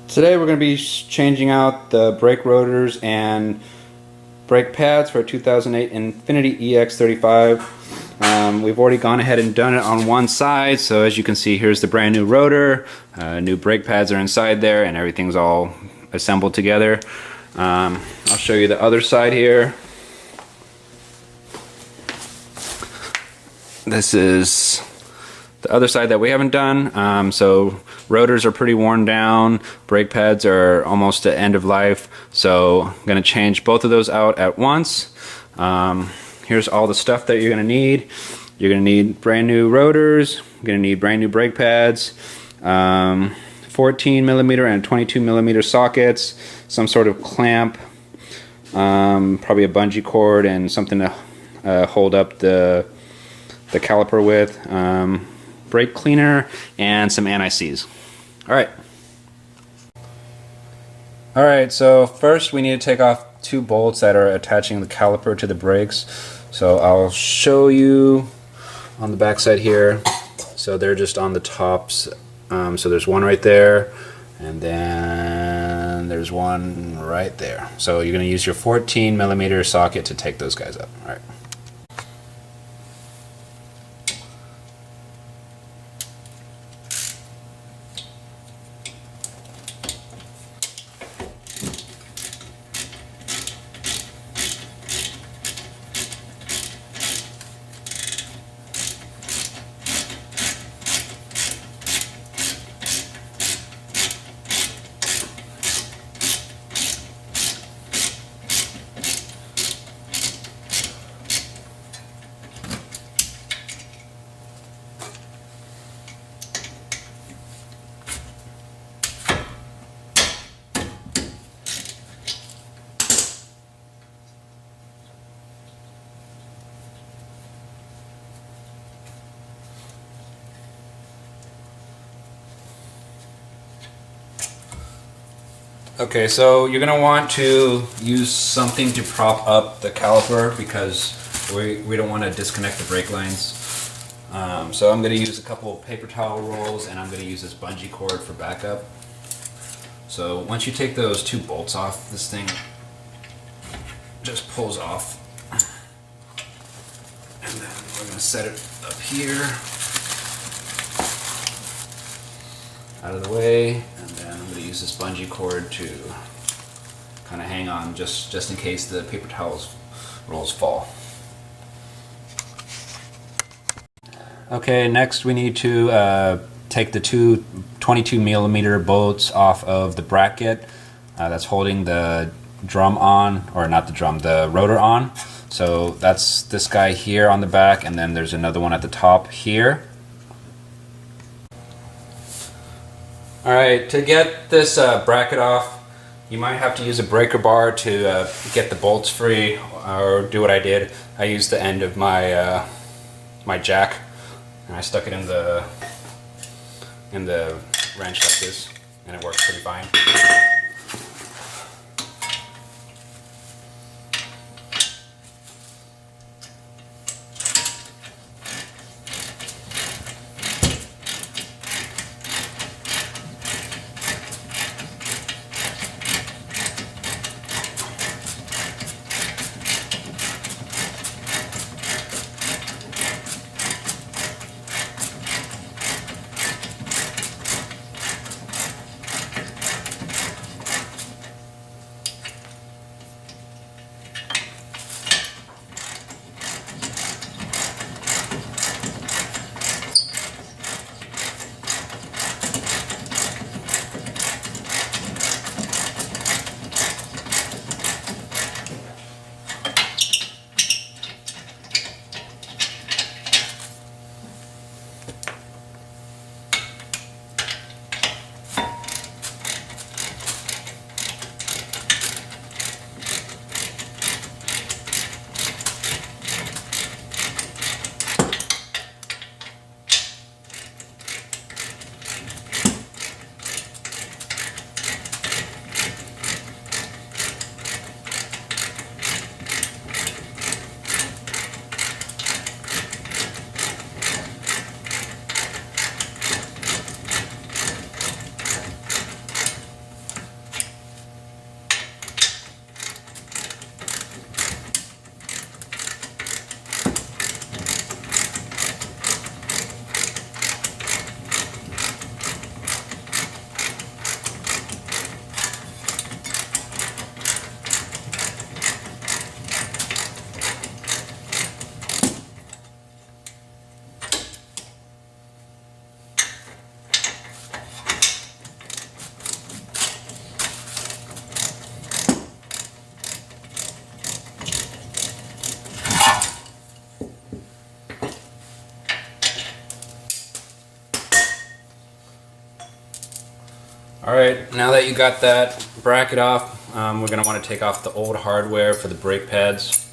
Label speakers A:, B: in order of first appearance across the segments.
A: Today we're going to be changing out the brake rotors and brake pads for a 2008 Infiniti EX35. We've already gone ahead and done it on one side, so as you can see, here's the brand new rotor. New brake pads are inside there and everything's all assembled together. I'll show you the other side here. This is the other side that we haven't done. So rotors are pretty worn down, brake pads are almost at end of life, so I'm going to change both of those out at once. Here's all the stuff that you're going to need. You're going to need brand new rotors, you're going to need brand new brake pads, 14mm and 22mm sockets, some sort of clamp, probably a bungee cord and something to hold up the caliper with, brake cleaner, and some anti-seize. Alright, so first we need to take off two bolts that are attaching the caliper to the brakes. So I'll show you on the back side here. So they're just on the tops. So there's one right there, and then there's one right there. So you're going to use your 14mm socket to take those guys up. Alright. Okay, so you're going to want to use something to prop up the caliper because we don't want to disconnect the brake lines. So I'm going to use a couple of paper towel rolls, and I'm going to use this bungee cord for backup. So once you take those two bolts off, this thing just pulls off. And then we're going to set it up here, out of the way, and then I'm going to use this bungee cord to kind of hang on just in case the paper towels rolls fall. Okay, next we need to take the two 22mm bolts off of the bracket that's holding the drum on, or not the drum, the rotor on. So that's this guy here on the back, and then there's another one at the top here. Alright, to get this bracket off, you might have to use a breaker bar to get the bolts free, or do what I did. I used the end of my my jack, and I stuck it in the wrench like this, and it works pretty fine. Alright, now that you got that bracket off, we're going to want to take off the old hardware for the brake pads.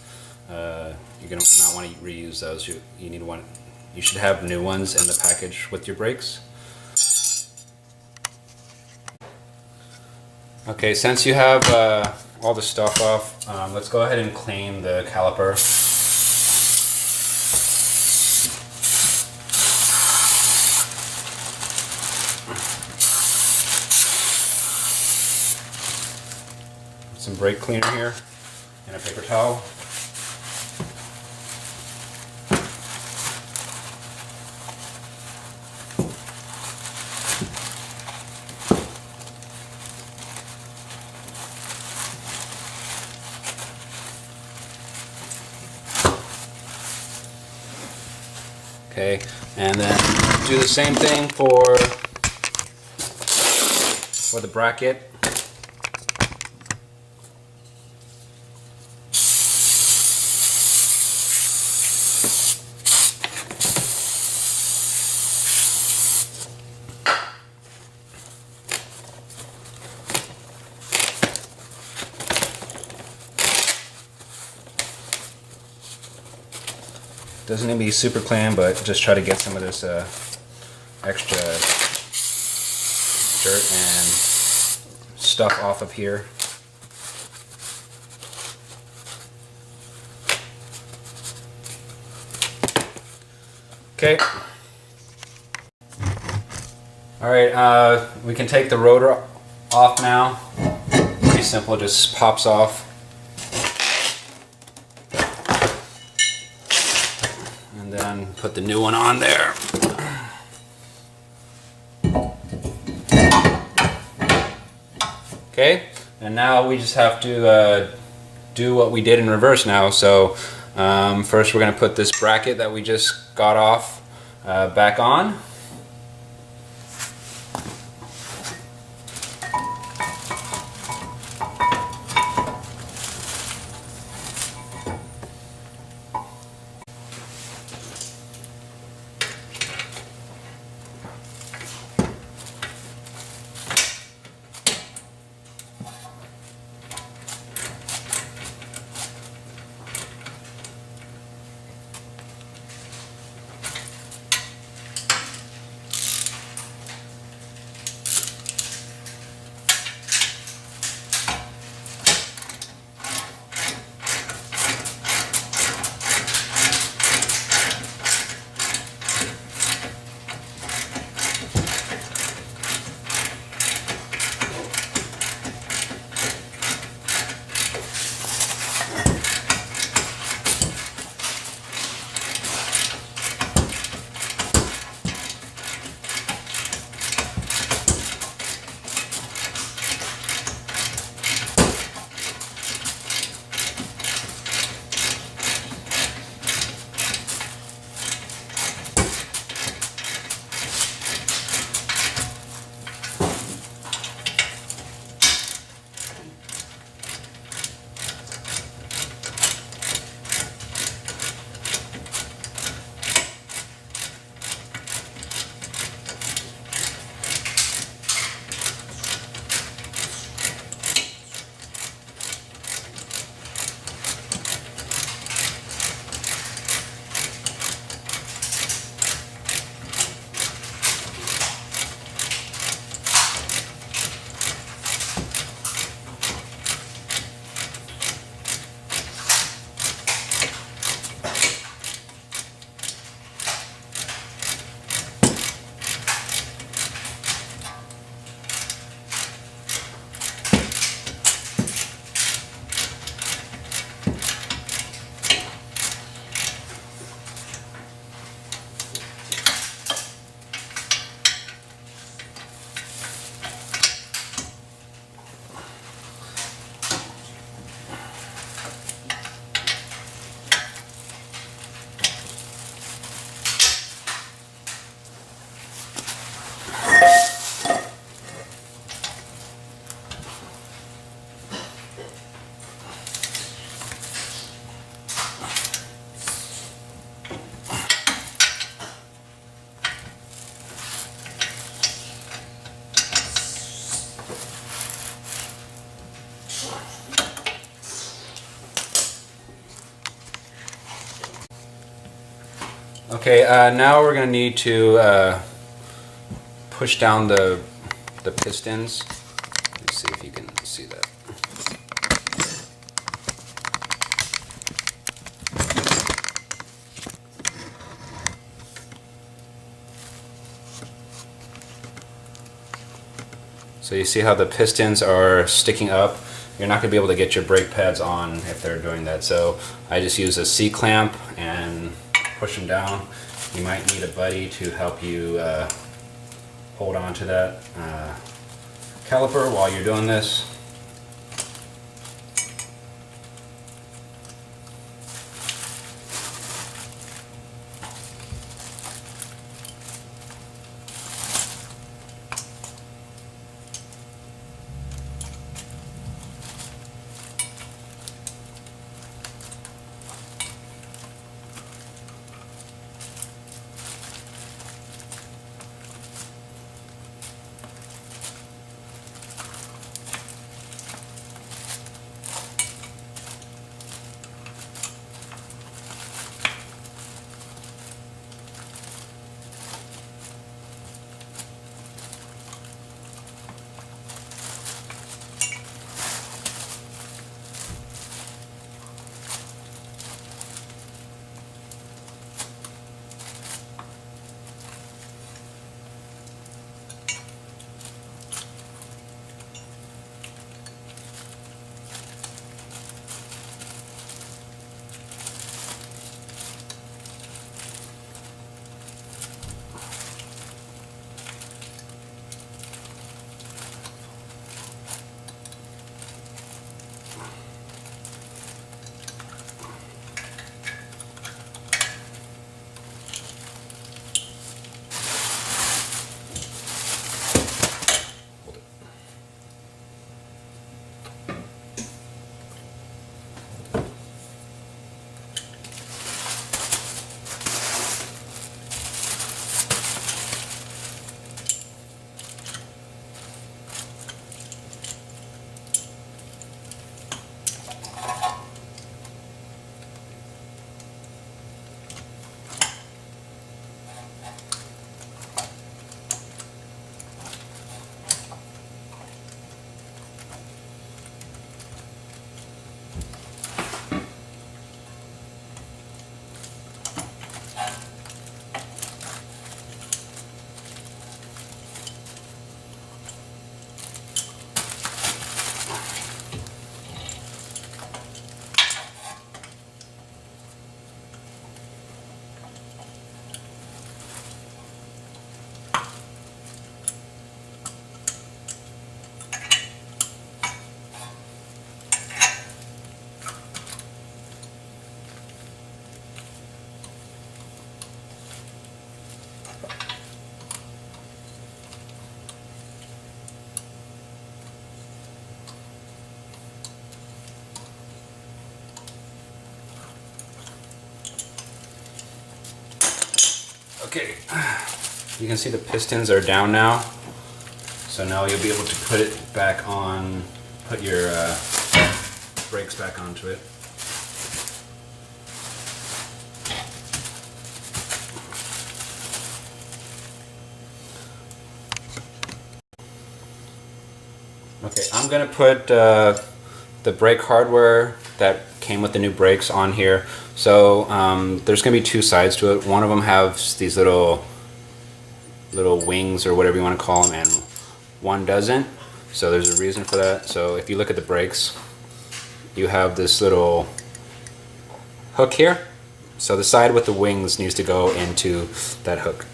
A: You're going to not want to reuse those. You should have new ones in the package with your brakes. Okay, since you have all the stuff off, let's go ahead and clean the caliper. Some brake cleaner here and a paper towel. Okay, and then do the same thing for the bracket. Doesn't need to be super clean, but just try to get some of this extra dirt and stuff off of here. Okay. Alright, we can take the rotor off now. Pretty simple, it just pops off. And then put the new one on there. Okay, and now we just have to do what we did in reverse now. So first we're going to put this bracket that we just got off back on. Okay, now we're going to need to push down the pistons. Let's see if you can see that. So you see how the pistons are sticking up? You're not going to be able to get your brake pads on if they're doing that. So I just use a C-clamp and push them down. You might need a buddy to help you hold on to that caliper while you're doing this. Okay, you can see the pistons are down now. So now you'll be able to put it back on, put your brakes back onto it. Okay, I'm going to put the brake hardware that came with the new brakes on here. So there's going to be two sides to it. One of them has these little wings or whatever you want to call them, and one doesn't. So there's a reason for that. So if you look at the brakes, you have this little hook here. So the side with the wings needs to go into that hook.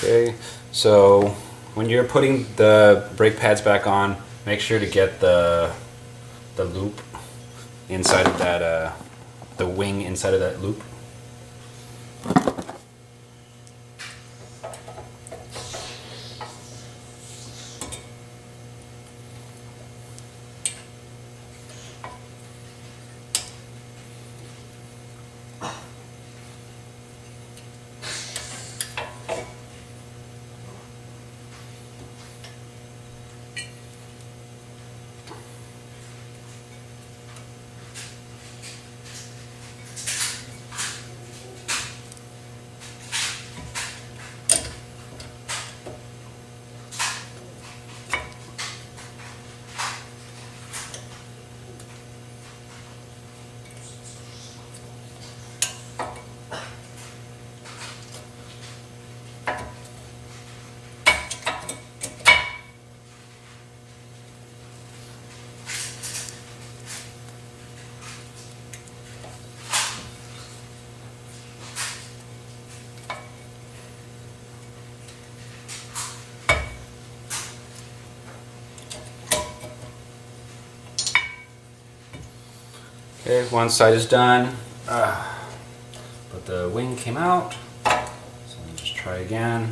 A: Okay, so when you're putting the brake pads back on, make sure to get the loop inside of that, the wing inside of that loop. Okay, one side is done, but the wing came out, so let me just try again.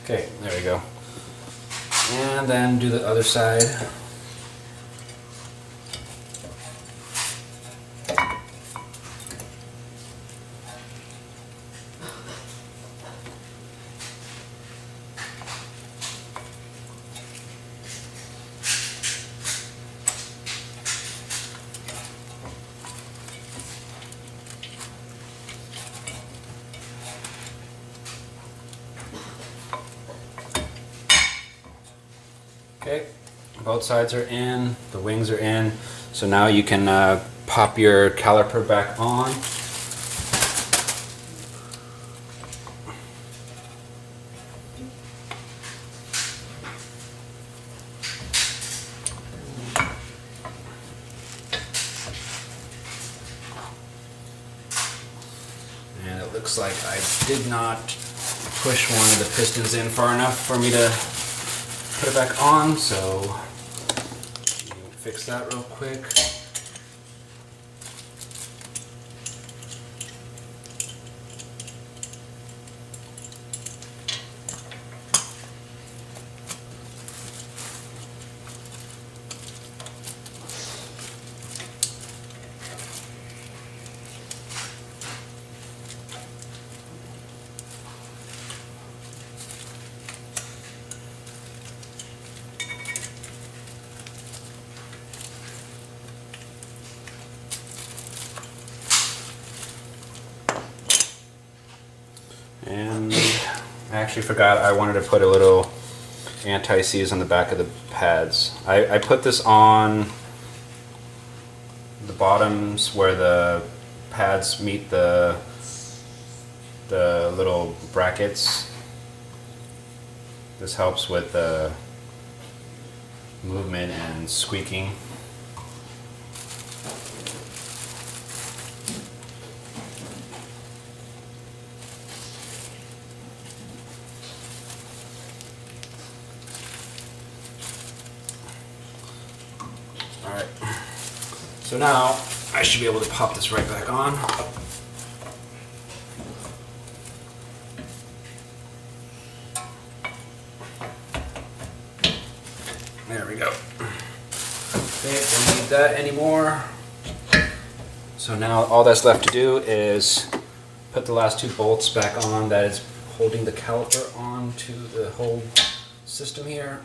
A: Okay, there we go. And then do the other side. Okay, both sides are in, the wings are in, so now you can pop your caliper back on. And it looks like I did not push one of the pistons in far enough for me to put it back on, so fix that real quick. And I actually forgot I wanted to put a little anti-seize on the back of the pads. I put this on the bottoms where the pads meet the little brackets. This helps with the movement and squeaking. Alright, so now I should be able to pop this right back on. There we go. Okay, don't need that anymore. So now all that's left to do is put the last two bolts back on that is holding the caliper on to the whole system here.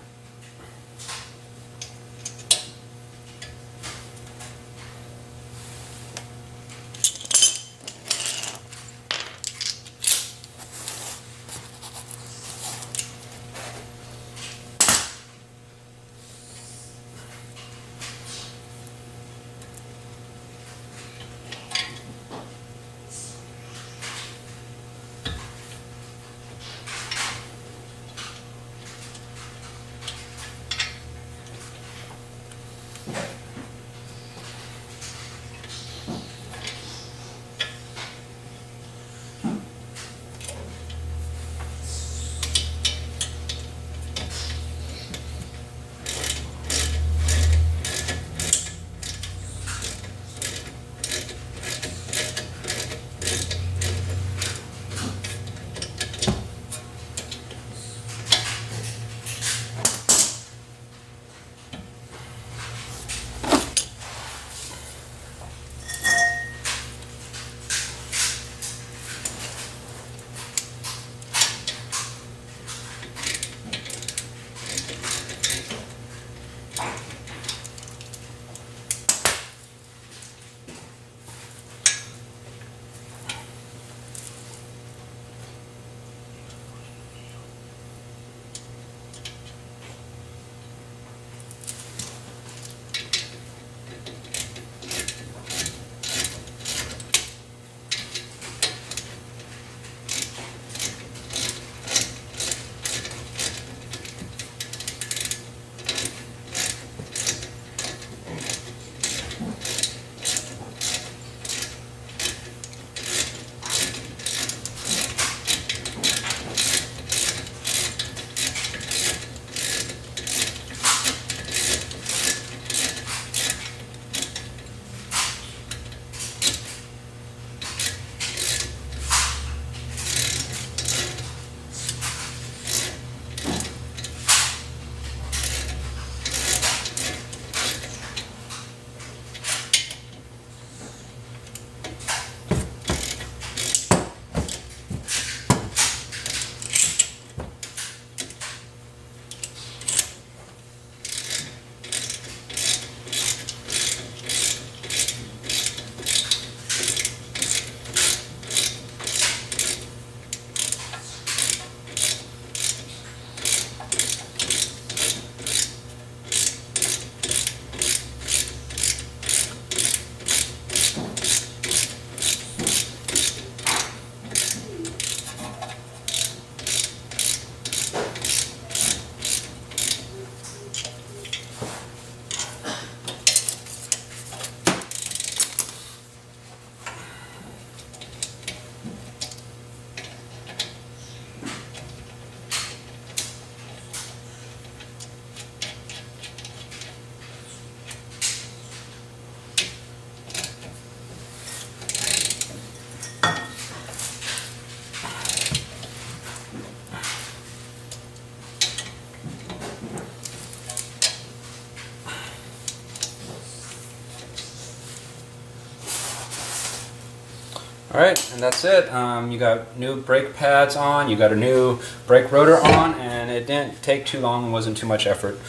A: Alright, and that's it. You got new brake pads on, you got a new brake rotor on, and it didn't take too long and wasn't too much effort.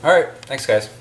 A: Alright, thanks guys.